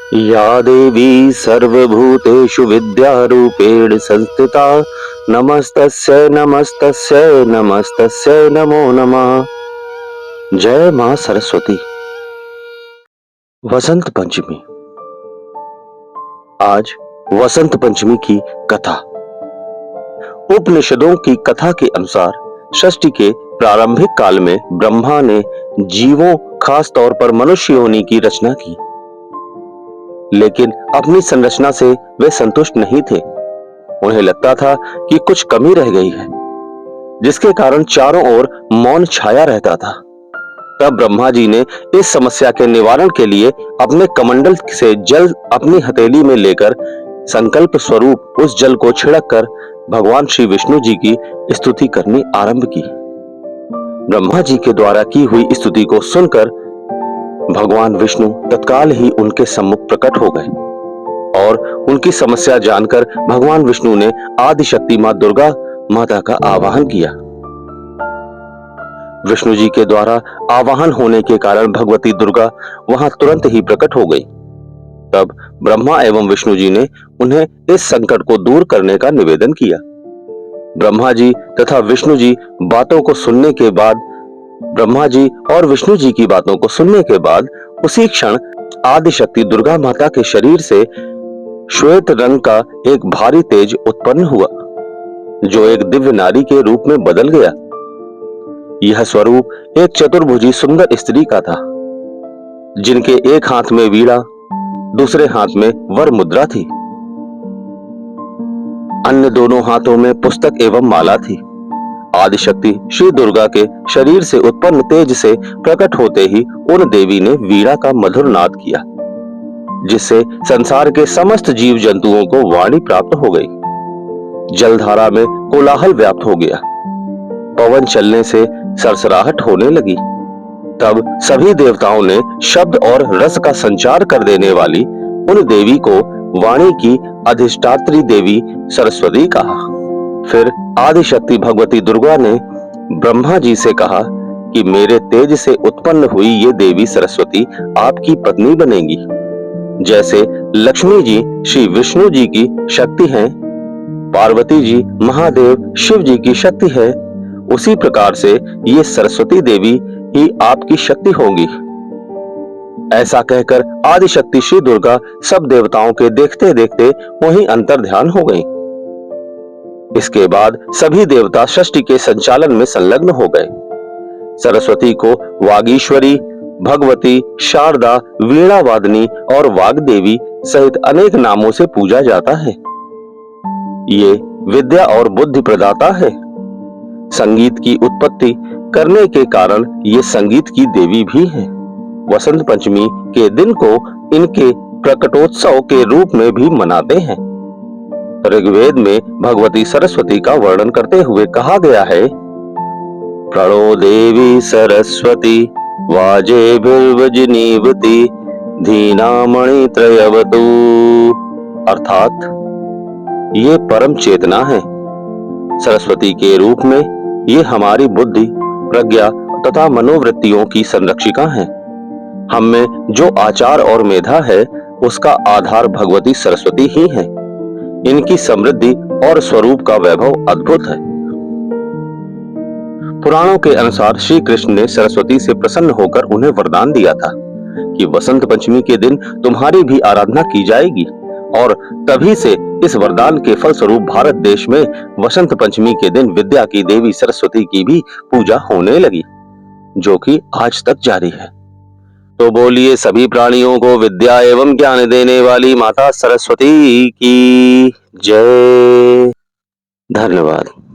या देवी सर्वभूतेषु विद्यारूपेण संस्थिता नमस्तस्यै नमस्तस्यै नमस्तस्यै नमो नमः। जय मां सरस्वती। वसंत पंचमी। आज वसंत पंचमी की कथा। उपनिषदों की कथा के अनुसार सृष्टि के प्रारंभिक काल में ब्रह्मा ने जीवों, खास तौर पर मनुष्य योनि की रचना की, लेकिन अपनी संरचना से वे संतुष्ट नहीं थे। उन्हें लगता था कि कुछ कमी रह गई है, जिसके कारण चारों ओर मौन छाया रहता था। तब ब्रह्मा जी ने इस समस्या के निवारण के लिए अपने कमंडल से जल अपनी हथेली में लेकर संकल्प स्वरूप उस जल को छिड़क कर भगवान श्री विष्णु जी की स्तुति करनी आरंभ की। ब्रह्मा जी के द्वारा की हुई स्तुति को सुनकर भगवान विष्णु तत्काल ही उनके सम्मुख प्रकट हो गए और उनकी समस्या जानकर भगवान विष्णु ने आदिशक्ति मां दुर्गा माता का आवाहन किया। विष्णु जी के द्वारा आवाहन होने के कारण भगवती दुर्गा वहां तुरंत ही प्रकट हो गई। तब ब्रह्मा एवं विष्णु जी ने उन्हें इस संकट को दूर करने का निवेदन किया। ब्रह्मा जी तथा विष्णु जी बातों को सुनने के बाद ब्रह्मा जी और विष्णु जी की बातों को सुनने के बाद उसी क्षण आदिशक्ति दुर्गा माता के शरीर से श्वेत रंग का एक भारी तेज उत्पन्न हुआ, जो एक दिव्य नारी के रूप में बदल गया। यह स्वरूप एक चतुर्भुजी सुंदर स्त्री का था, जिनके एक हाथ में वीणा, दूसरे हाथ में वर मुद्रा थी। अन्य दोनों हाथों में पुस्तक एवं माला थी। आदिशक्ति श्री दुर्गा के शरीर से उत्पन्न तेज से प्रकट होते ही उन देवी ने वीणा का मधुर नाद किया, जिससे संसार के समस्त जीव जंतुओं को वाणी प्राप्त हो गई। जलधारा में कोलाहल व्याप्त हो गया, पवन चलने से सरसराहट होने लगी। तब सभी देवताओं ने शब्द और रस का संचार कर देने वाली उन देवी को वाणी की अधिष्ठात्री देवी सरस्वती कहा। फिर आदिशक्ति भगवती दुर्गा ने ब्रह्मा जी से कहा कि मेरे तेज से उत्पन्न हुई ये देवी सरस्वती आपकी पत्नी बनेगी। जैसे लक्ष्मी जी श्री विष्णु जी की शक्ति हैं, पार्वती जी महादेव शिव जी की शक्ति है, उसी प्रकार से ये सरस्वती देवी ही आपकी शक्ति होंगी। ऐसा कहकर आदिशक्ति श्री दुर्गा सब देवताओं के देखते देखते वहीं अंतर्ध्यान हो गई। इसके बाद सभी देवता सृष्टि के संचालन में संलग्न हो गए। सरस्वती को वागीश्वरी, भगवती, शारदा, वीणा वादनी और वाग्देवी सहित अनेक नामों से पूजा जाता है। ये विद्या और बुद्धि प्रदाता है। संगीत की उत्पत्ति करने के कारण ये संगीत की देवी भी है। वसंत पंचमी के दिन को इनके प्रकटोत्सव के रूप में भी मनाते हैं। ऋग्वेद में भगवती सरस्वती का वर्णन करते हुए कहा गया है, प्रणो देवी सरस्वती वाजेभिर्वज्नीवती धीनामणि त्रयवतु। अर्थात ये परम चेतना है। सरस्वती के रूप में ये हमारी बुद्धि, प्रज्ञा तथा मनोवृत्तियों की संरक्षिका है। हम में जो आचार और मेधा है, उसका आधार भगवती सरस्वती ही है। इनकी समृद्धि और स्वरूप का वैभव अद्भुत है। पुराणों के अनुसार श्री कृष्ण ने सरस्वती से प्रसन्न होकर उन्हें वरदान दिया था कि वसंत पंचमी के दिन तुम्हारी भी आराधना की जाएगी, और तभी से इस वरदान के फलस्वरूप भारत देश में वसंत पंचमी के दिन विद्या की देवी सरस्वती की भी पूजा होने लगी, जो कि आज तक जारी है। तो बोलिए सभी प्राणियों को विद्या एवं ज्ञान देने वाली माता सरस्वती की जय। धन्यवाद।